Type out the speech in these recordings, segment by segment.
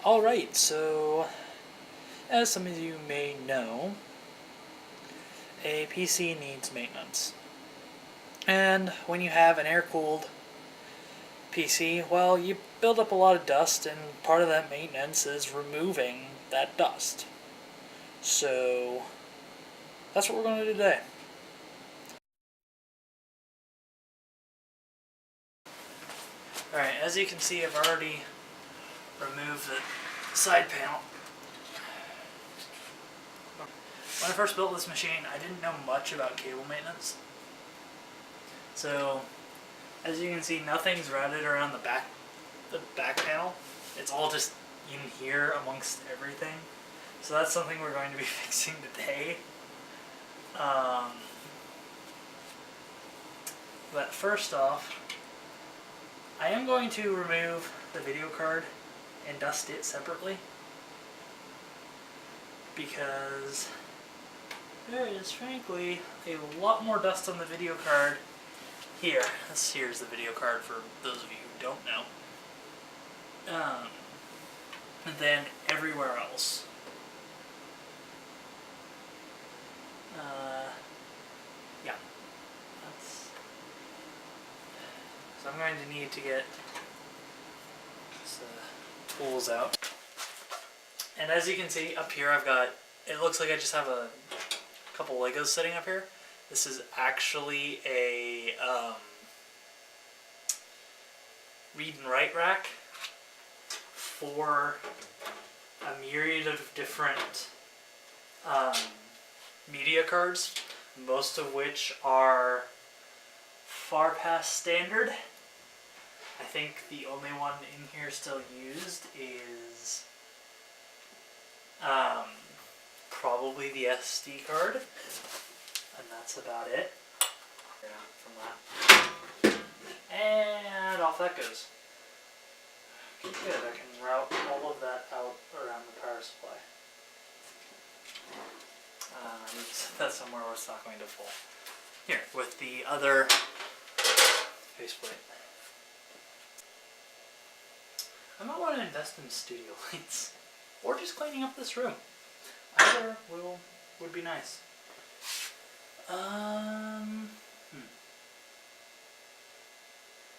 Alright, so as some of you may know, a PC needs maintenance. And when you have an air-cooled PC, well, you build up a lot of dust, and part of that maintenance is removing that dust. So that's what we're going to do today. Alright, as you can see, I've already removed the side panel. When I first built this machine, I didn't know much about cable maintenance. So, as you can see, nothing's routed around the back panel. It's all just in here amongst everything. So that's something we're going to be fixing today. But first off, I am going to remove the video card and dust it separately, because there is frankly a lot more dust on the video card here. Here's the video card for those of you who don't know. Than everywhere else. Yeah. So I'm going to need to get these tools out. And as you can see up here, I've got, it looks like I just have a couple Legos sitting up here. This is actually a read and write rack for a myriad of different media cards, most of which are far past standard. I think the only one in here still used is probably the SD card, and that's about it. From that. And off that goes. Okay, good, I can route all of that out around the power supply. I need to set that somewhere where it's not going to fall. Here, with the other faceplate. I might want to invest in studio lights, or just cleaning up this room. Either would be nice.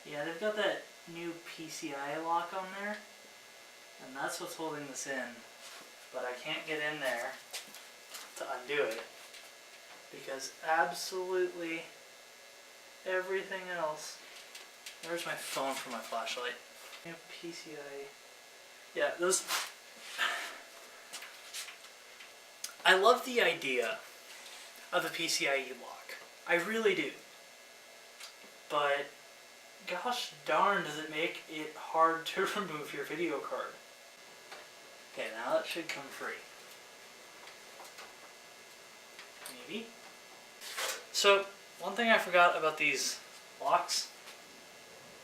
Yeah, they've got that new PCI lock on there, and that's what's holding this in. But I can't get in there to undo it, because absolutely everything else. Where's my phone for my flashlight? PCI. Yeah, those. I love the idea of a PCIe lock. I really do. But gosh darn, does it make it hard to remove your video card. Okay, now that should come free. Maybe. So, one thing I forgot about these locks,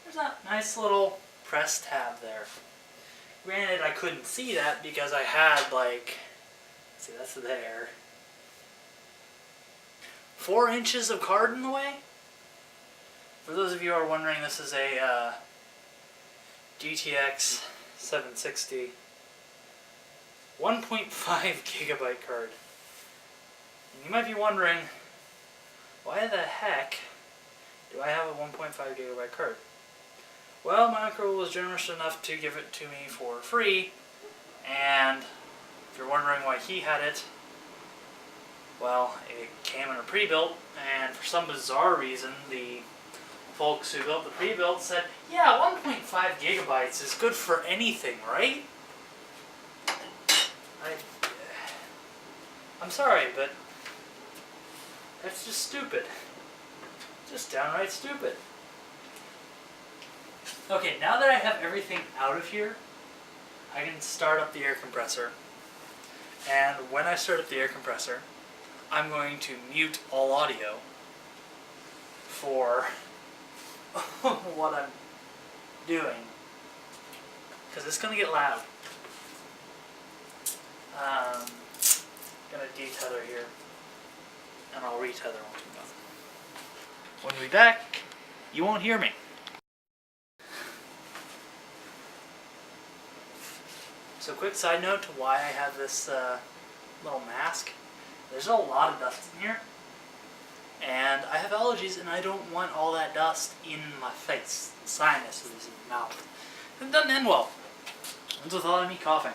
there's that nice little press tab there. Granted, I couldn't see that because I had, like, see, that's there, 4 inches of card in the way. For those of you who are wondering, this is a GTX 760 1.5 gigabyte card. And you might be wondering, why the heck do I have a 1.5 gigabyte card? Well, my uncle was generous enough to give it to me for free, and if you're wondering why he had it, well, it came in a pre-built, and for some bizarre reason, the folks who built the pre-built said, yeah, 1.5 gigabytes is good for anything, right? I'm sorry, but that's just stupid. Just downright stupid. Okay, now that I have everything out of here, I can start up the air compressor. And when I start up the air compressor, I'm going to mute all audio for what I'm doing, because it's going to get loud. Going to detether here, and I'll retether once we're done. When we're back, you won't hear me. So quick side note to why I have this little mask. There's a lot of dust in here. And I have allergies and I don't want all that dust in my face. Sinuses in my mouth. It doesn't end well. Ends with a lot of me coughing.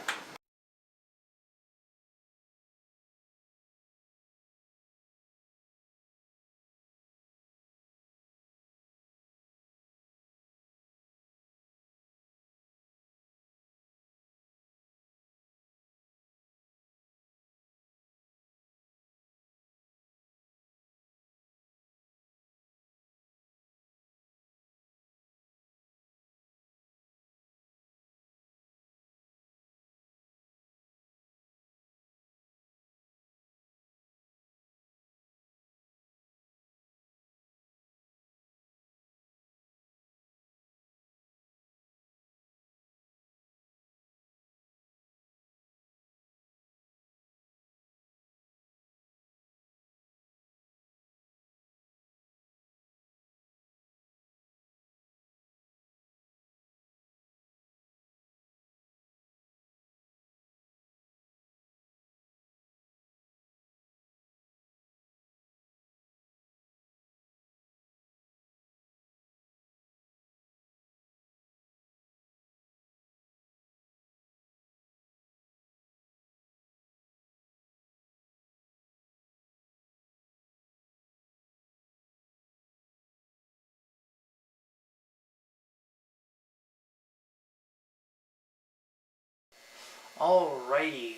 Alrighty.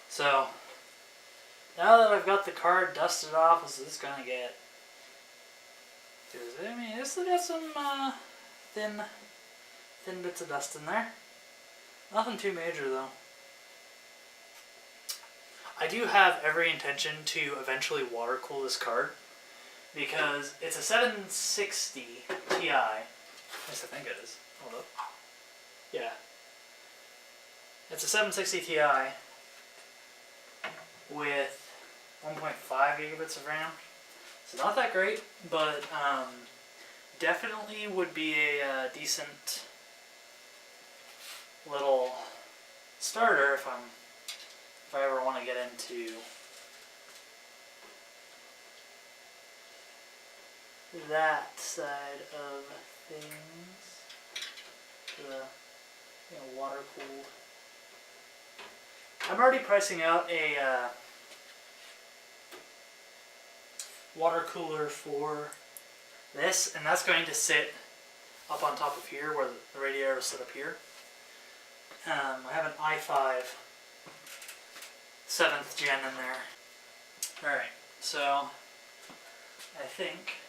So, now that I've got the card dusted off, what's this gonna get? I mean, it's got some thin bits of dust in there. Nothing too major though. I do have every intention to eventually water cool this card because it's a 760 Ti. At least I think it is. Hold up. Yeah. It's a 760 Ti with 1.5 gigabits of RAM. So not that great, but definitely would be a decent little starter if I ever want to get into that side of things. The water cooled. I'm already pricing out a water cooler for this, and that's going to sit up on top of here where the radiator is set up here. I have an i5 7th gen in there. Alright, so I think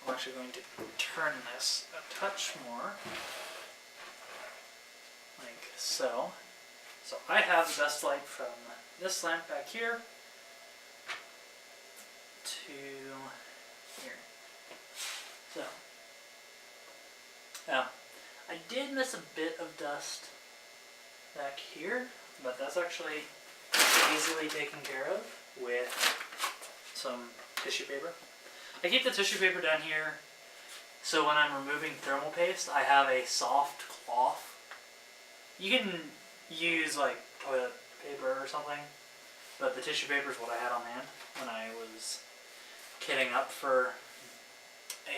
I'm actually going to turn this a touch more, like so. So I have the best light from this lamp back here to here. So, now, I did miss a bit of dust back here, but that's actually easily taken care of with some tissue paper. I keep the tissue paper down here so when I'm removing thermal paste, I have a soft cloth. You can use like toilet paper or something, but the tissue paper is what I had on hand when I was kitting up for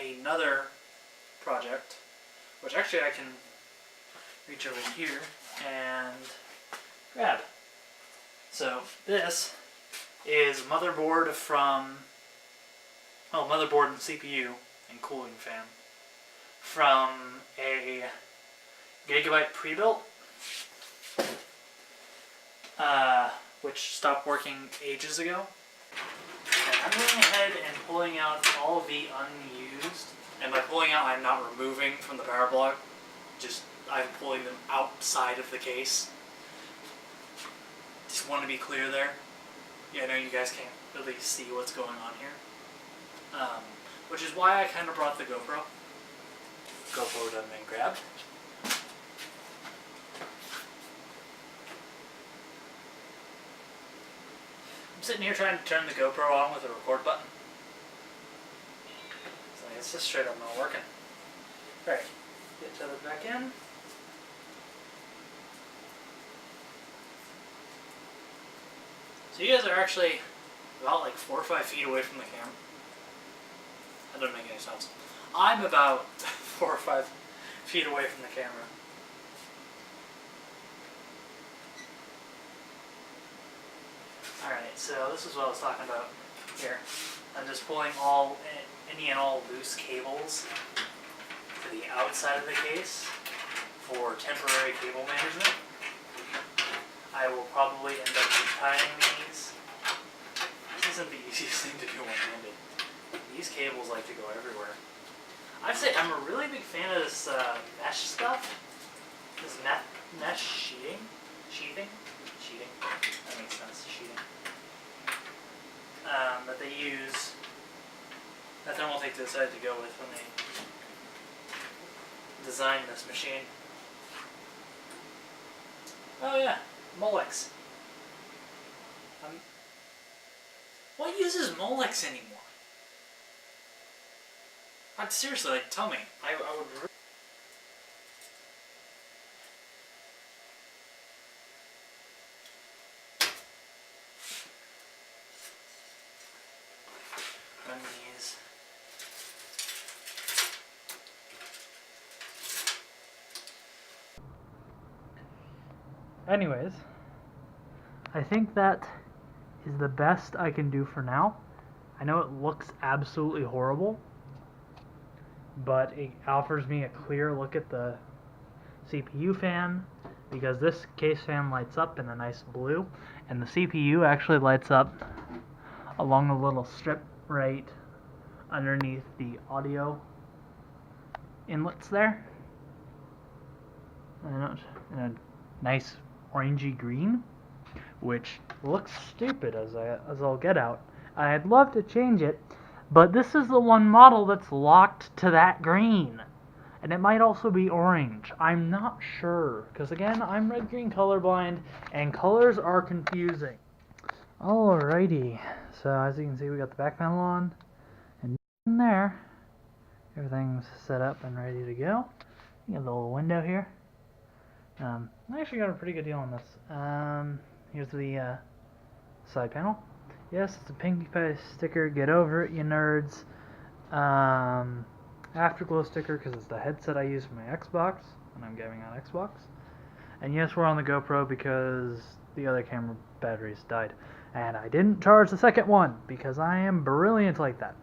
another project, which actually I can reach over here and grab. So this is motherboard and CPU and cooling fan from a Gigabyte pre-built, which stopped working ages ago. And I'm going ahead and pulling out all of the unused, and by pulling out I'm not removing from the power block, just I'm pulling them outside of the case. Just want to be clear there. Yeah, I know you guys can't really see what's going on here. Which is why I kind of brought the GoPro. GoPro done been grabbed. I'm sitting here trying to turn the GoPro on with a record button. It's just straight up not working. Alright, get tethered back in. So you guys are actually about like 4 or 5 feet away from the camera. That doesn't make any sense. I'm about 4 or 5 feet away from the camera. Alright, so this is what I was talking about here. I'm just pulling any and all loose cables to the outside of the case for temporary cable management. I will probably end up tying these. This isn't the easiest thing to do one-handed. These cables like to go everywhere. I'd say I'm a really big fan of this mesh stuff. This mesh sheeting. That makes sense. Sheeting. That they use. That Thermaltake decided to go with when they designed this machine. Oh yeah, Molex. What uses Molex anymore? Seriously, like, tell me. I would. Run these. Anyways, I think that is the best I can do for now. I know it looks absolutely horrible, but it offers me a clear look at the CPU fan, because this case fan lights up in a nice blue, and the CPU actually lights up along the little strip right underneath the audio inlets there. In a nice orangey green, which looks stupid as I'll get out. I'd love to change it, but this is the one model that's locked to that green. And it might also be orange. I'm not sure, because again, I'm red-green colorblind, and colors are confusing. Alrighty, so as you can see, we got the back panel on, and in there, everything's set up and ready to go. You got the little window here. I actually got a pretty good deal on this. Here's the side panel. Yes, it's a Pinkie Pie sticker. Get over it, you nerds. Afterglow sticker because it's the headset I use for my Xbox when I'm gaming on Xbox. And yes, we're on the GoPro because the other camera batteries died. And I didn't charge the second one because I am brilliant like that.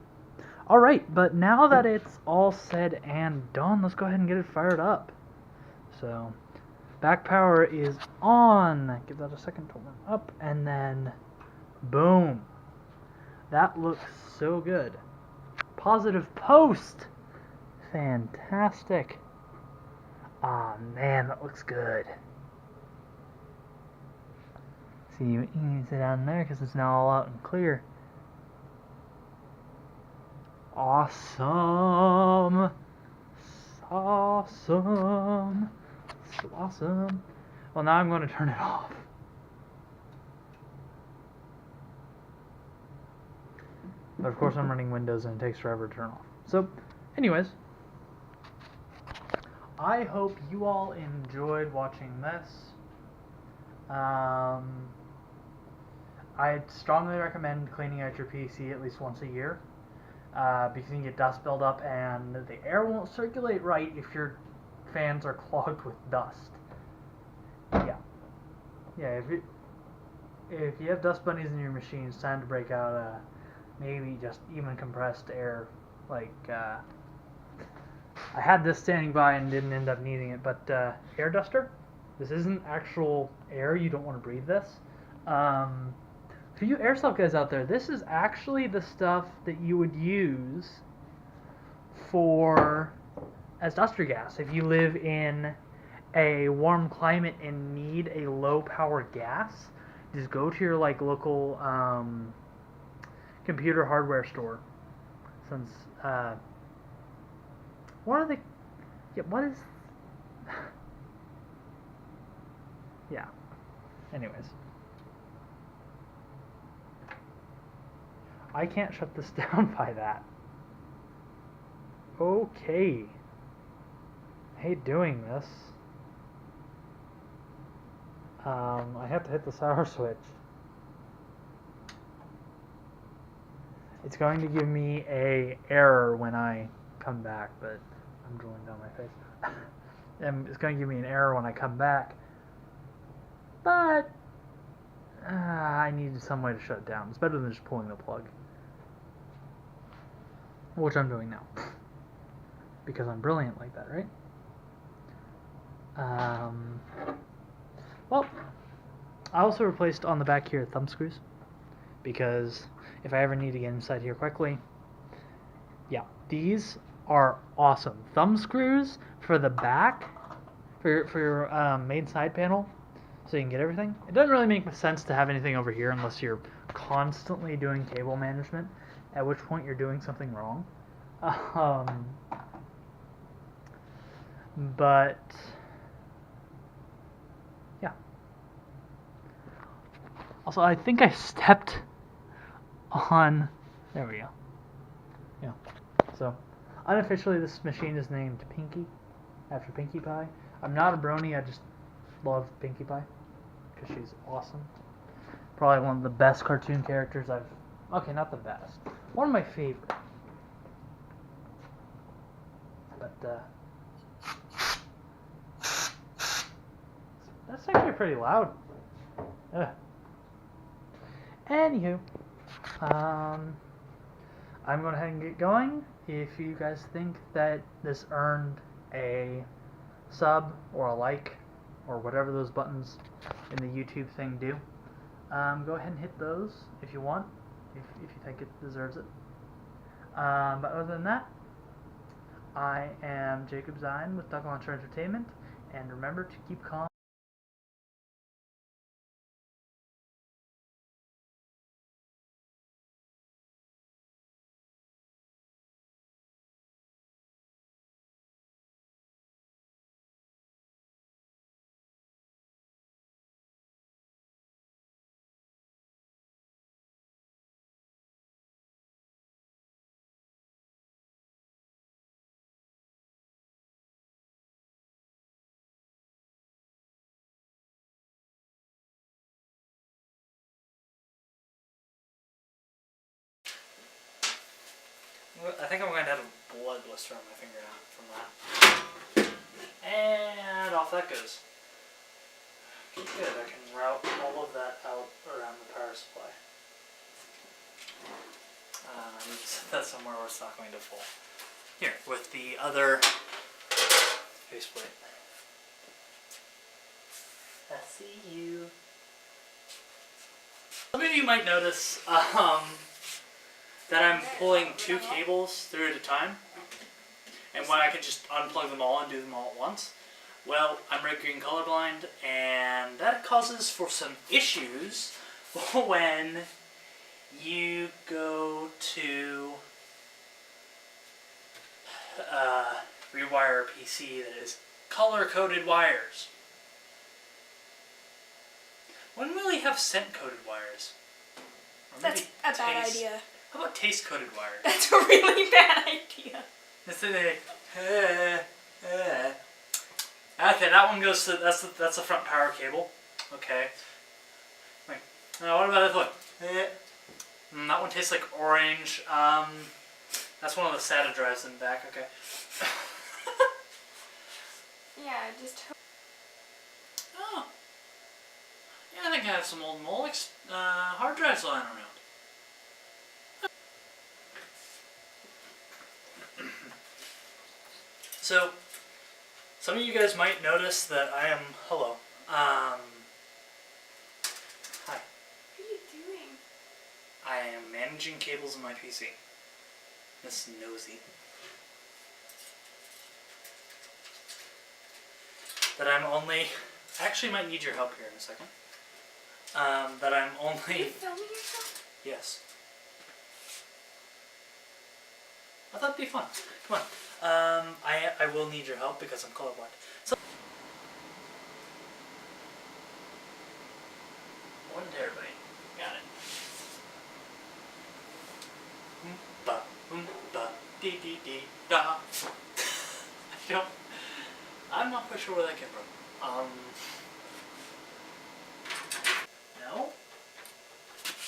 Alright, but now that it's all said and done, let's go ahead and get it fired up. So, back power is on. Give that a second to warm up, and then boom. That looks so good. Positive post. Fantastic. Aw, man, that looks good. See, you can sit down there because it's now all out and clear. Awesome. Awesome. Awesome. Well, now I'm going to turn it off. But of course I'm running Windows and it takes forever to turn off. So, anyways, I hope you all enjoyed watching this. I'd strongly recommend cleaning out your PC at least once a year, because you can get dust buildup and the air won't circulate right if your fans are clogged with dust. Yeah, if you have dust bunnies in your machine, it's time to break out maybe just even compressed air. Like, I had this standing by and didn't end up needing it, but air duster, this isn't actual air, you don't want to breathe this. For you airsoft guys out there, this is actually the stuff that you would use as duster gas if you live in a warm climate and need a low power gas. Just go to your local computer hardware store. Since what is yeah, anyways, I can't shut this down by that. Okay, I hate doing this. I have to hit the power switch. It's going to give me a error when I come back, but I'm drooling down my face. And it's going to give me an error when I come back, but I needed some way to shut it down. It's better than just pulling the plug, which I'm doing now, because I'm brilliant like that, right? Well, I also replaced on the back here thumb screws, because if I ever need to get inside here quickly, yeah, these are awesome. Thumb screws for the back, for your main side panel, so you can get everything. It doesn't really make sense to have anything over here unless you're constantly doing cable management, at which point you're doing something wrong. But yeah. Also, I think I stepped on. There we go. Yeah. So, unofficially, this machine is named Pinkie, after Pinkie Pie. I'm not a brony. I just love Pinkie Pie because she's awesome. Probably one of the best cartoon characters I've. Okay, not the best. One of my favorite. But that's actually pretty loud. Ugh. Anywho, I'm going ahead and get going. If you guys think that this earned a sub or a like or whatever those buttons in the YouTube thing do, go ahead and hit those if you want, if you think it deserves it. But other than that, I am Jacob Zine with Duck Launcher Entertainment, and remember to keep calm. I think I'm going to have a blood blister on my finger now from that. And off that goes. Okay, good. I can route all of that out around the power supply. Set that somewhere where it's not going to fall. Here, with the other faceplate. I see you. Some of you might notice that I'm pulling two cables through at a time, and when I could just unplug them all and do them all at once. Well, I'm red green colorblind, and that causes for some issues when you go to rewire a PC that is color-coded wires. When will we have scent-coded wires? That's a bad idea. How about taste-coded wires? That's a really bad idea. Okay, that one goes to that's the front power cable. Okay. Wait. Now what about this one? That one tastes like orange. That's one of the SATA drives in the back. Okay. Yeah, just. Oh. Yeah, I think I have some old Molex hard drives lying around. So, some of you guys might notice that I am, hello, hi. What are you doing? I am managing cables in my PC. Miss Nosy. That I'm only, I actually might need your help here in a second. That I'm only... Are you filming yourself? Yes. I thought it'd be fun. Come on. I will need your help because I'm colorblind. So, one to everybody. Got it. Oompa, oompa, dee dee dee da. I'm not quite sure where that came from. No? What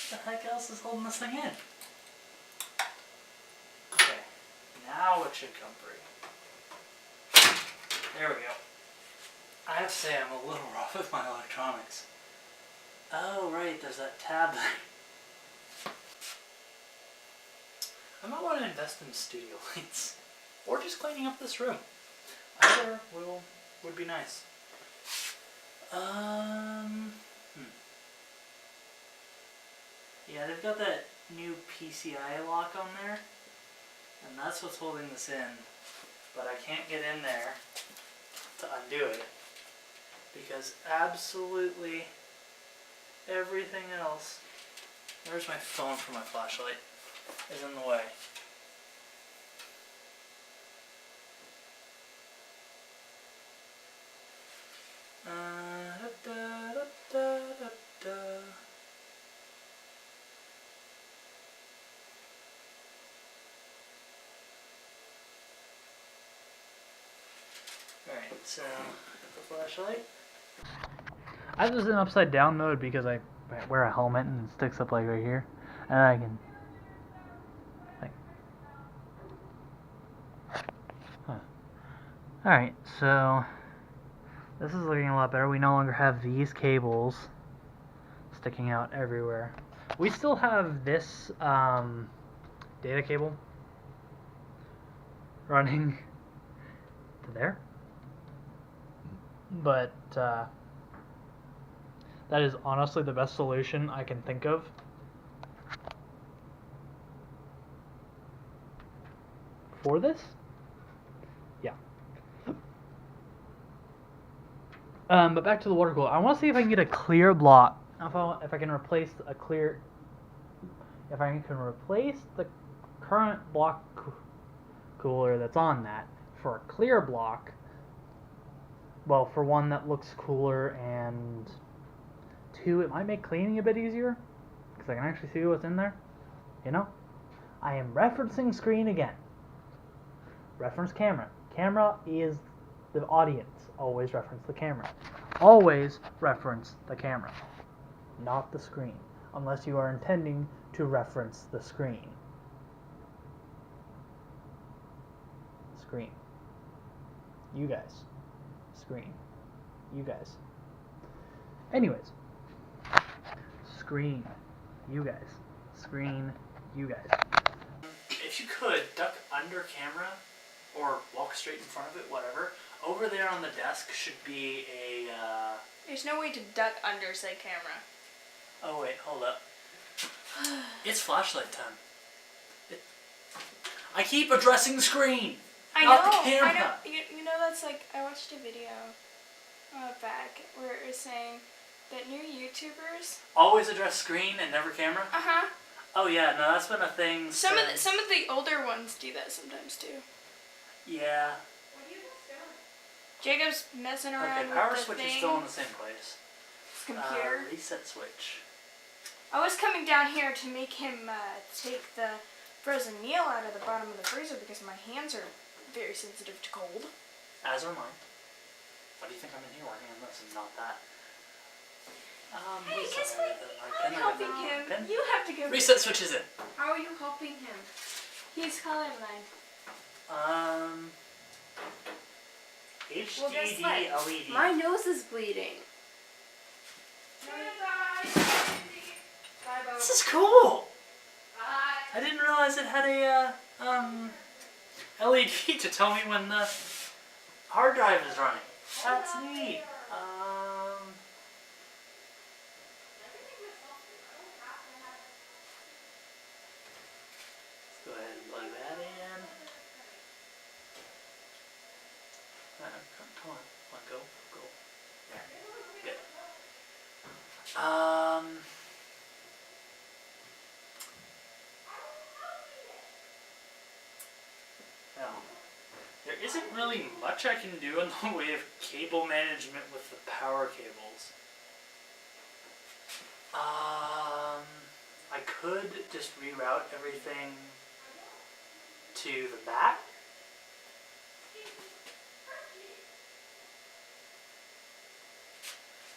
the heck else is holding this thing in? now it should come free. There we go. I have to say I'm a little rough with my electronics. Oh right, there's that tab there. I might want to invest in studio lights. Or just cleaning up this room. Either would be nice. Yeah, they've got that new PCI lock on there. And that's what's holding this in. But I can't get in there to undo it. Because absolutely everything else, where's my phone for my flashlight, is in the way. Alright, so the flashlight. I have this in upside down mode because I wear a helmet and it sticks up like right here. And I can Alright, so this is looking a lot better. We no longer have these cables sticking out everywhere. We still have this data cable running to there. But that is honestly the best solution I can think of. For this? Yeah. But back to the water cooler. I want to see if I can get a clear block. If I can replace a clear... If I can replace the current block cooler that's on that for a clear block. Well, for one that looks cooler, and two, it might make cleaning a bit easier. Because I can actually see what's in there. You know? I am referencing screen again. Reference camera. Camera is the audience. Always reference the camera. Always reference the camera. Not the screen. Unless you are intending to reference the screen. Screen. You guys. Screen. You guys. Anyways. Screen. You guys. Screen. You guys. If you could, duck under camera, or walk straight in front of it, whatever. Over there on the desk should be a, There's no way to duck under said camera. Oh wait, hold up. It's flashlight time. I keep addressing the screen! Not the camera! I know. You know, that's like, I watched a video back where it was saying that new YouTubers Always address screen and never camera? Uh-huh. Oh yeah, no, that's been a thing. Some of the older ones do that sometimes too. Yeah. What are you guys doing? Jacob's messing around Okay, power with the switch thing. is still in the same place. His computer. Reset switch. I was coming down here to make him take the frozen meal out of the bottom of the freezer because my hands are very sensitive to cold. As are mine. Why do you think I'm in here working on this and not that? Hey, guess what? I'm helping him. Pen? You have to go. Reset switch is in. How are you helping him? He's colorblind. HDD guess what? LED. My nose is bleeding. This is cool! I didn't realize it had a, LED to tell me when the hard drive is running. That's neat. Let's go ahead and plug that in. Come on, go. There, good. Well, there isn't really much I can do in the way of cable management with the power cables. I could just reroute everything to the back.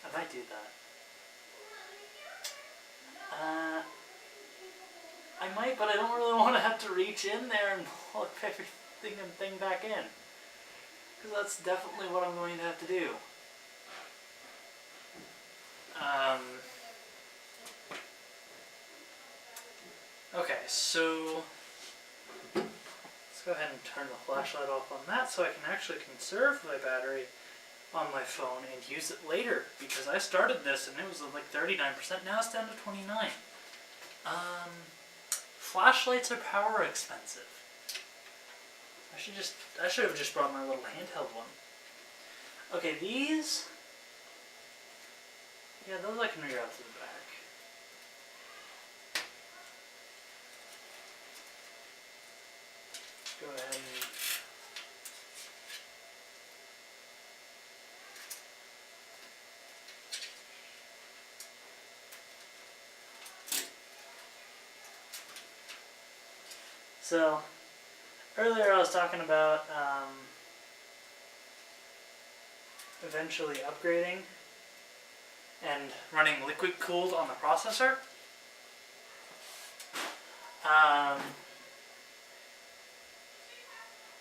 I might do that. I might, but I don't really want to have to reach in there and look everything. thing back in. Because that's definitely what I'm going to have to do. Okay, so let's go ahead and turn the flashlight off on that so I can actually conserve my battery on my phone and use it later, because I started this and it was like 39%, now it's down to 29. Flashlights are power expensive. I should have just brought my little handheld one. Okay, these, yeah, those I can reroute to the back. Go ahead and so earlier I was talking about eventually upgrading and running liquid cooled on the processor.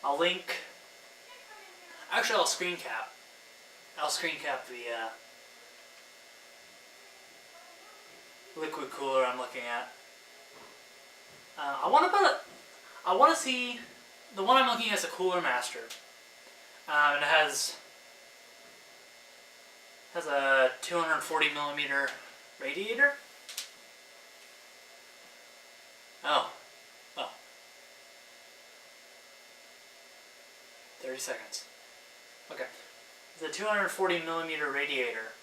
I'll link. Actually, I'll screen cap. I'll screen cap the liquid cooler I'm looking at. I want to see the one I'm looking at is a Cooler Master, and it has a 240mm radiator. Oh. 30 seconds. Okay. It's a 240mm radiator,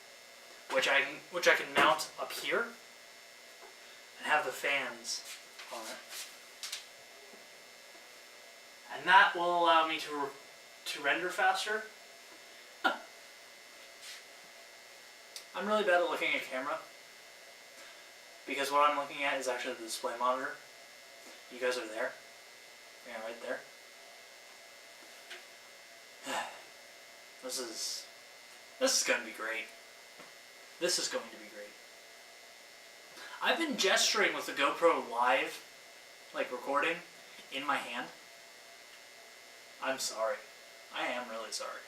which I can mount up here and have the fans on it. And that will allow me to render faster. I'm really bad at looking at camera, because what I'm looking at is actually the display monitor. You guys are there. Yeah, right there. This is going to be great. This is going to be great. I've been gesturing with the GoPro Live, like recording, in my hand. I'm sorry. I am really sorry.